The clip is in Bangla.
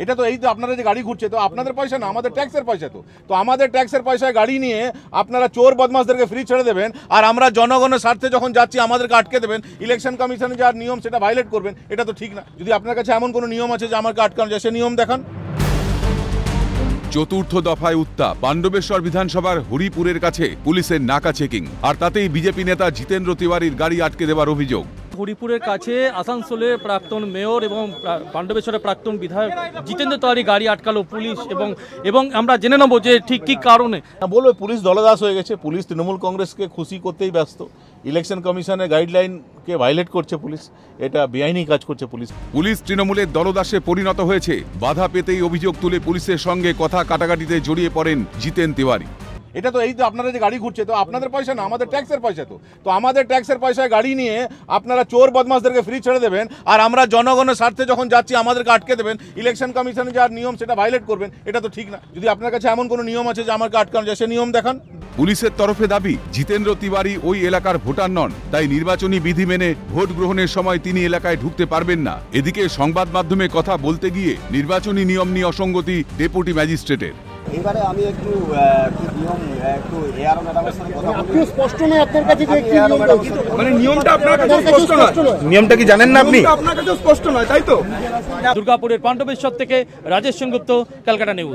এটা তো এই তো আপনারা যে গাড়ি ঘুরছে তো আপনাদের পয়সা না, আমাদের ট্যাক্সের পয়সা। তো আমাদের ট্যাক্সের পয়সায় গাড়ি নিয়ে আপনারা চোর বদমাশদেরকে ফ্রি ছেড়ে দেবেন, আর আমরা জনগণের স্বার্থে যখন যাচ্ছি আমাদেরকে আটকে দেবেন, ইলেকশন কমিশনের যার নিয়ম সেটা ভায়োলেট করবেন। এটা তো ঠিক না। যদি আপনার কাছে এমন কোনো নিয়ম আছে যে আমাকে আটকানো যায়, সে নিয়ম দেখান। চতুর্থ দফায় উত্তাপ পাণ্ডবেশ্বর বিধানসভার হরিপুরের কাছে পুলিশের নাকা চেকিং, আর তাতেই বিজেপি নেতা জিতেন্দ্র তিওয়ারির গাড়ি আটকে দেওয়ার অভিযোগ। হরিপুরের কাছে আসানসোলের প্রাক্তন মেয়র এবং পাণ্ডবেশ্বরের প্রাক্তন বিধায়ক জিতেন্দ্র তিওয়ারি গাড়ি আটকালো পুলিশ, এবং আমরা জেনে নেব যে ঠিক কী কারণে। বলবে পুলিশ দলদাস হয়ে গেছে, পুলিশ তৃণমূল কংগ্রেসকে খুশি করতেই ব্যস্ত, ইলেকশন কমিশনের গাইডলাইনকে ভায়োলেট করছে পুলিশ, এটা বেআইনি কাজ করছে পুলিশ। পুলিশ তৃণমূলের দলদাসে পরিণত হয়েছে। বাধা পেতেই অভিযোগ তুলে পুলিশের সঙ্গে কথা কাটাকাটিতে জড়িয়ে পড়েন জিতেন তিওয়ারি। এটা তো এই তো আপনারা যে গাড়ি ঘুরছে তো আপনাদের পয়সা না, আমাদের ট্যাক্সের পয়সা। তো আমাদের ট্যাক্সের পয়সায় গাড়ি নিয়ে আপনারা চোর বদমাশদেরকে ফ্রি ছেড়ে দেবেন, আর আমরা জনগণের স্বার্থে যখন যাচ্ছি আমাদেরকে আটকে দেবেন, ইলেকশন কমিশনের যার নিয়ম সেটা ভায়োলেট করবেন। এটা তো ঠিক না। যদি আপনার কাছে এমন কোনো নিয়ম আছে যে আমাকে আটকানো যায়, সে নিয়ম দেখান। পুলিশের তরফে দাবি, জিতেন্দ্র তিওয়ারি ওই এলাকার ভোটার নন, তাই নির্বাচনী বিধি মেনে ভোট গ্রহণের সময় তিনি এলাকায় ঢুকতে পারবেন না। এদিকে সংবাদ মাধ্যমে কথা বলতে গিয়ে নির্বাচনী নিয়ম নিয়ে অসঙ্গতি ডেপুটি ম্যাজিস্ট্রেটের। এবারে আমি একটু নিয়ম একটু এআরও ম্যাডামের সাথে কথা বলি। স্পষ্ট নয় আপনার কাছে যে কি নিয়ম, মানে নিয়মটা আপনার কাছে স্পষ্ট নয়। নিয়মটা কি জানেন না আপনি? আপনার কাছে স্পষ্ট নয়, তাই তো? দুর্গাপুরের পাণ্ডবেশ্বর থেকে রাজেশ সেনগুপ্ত, ক্যালকাটা নিউজ।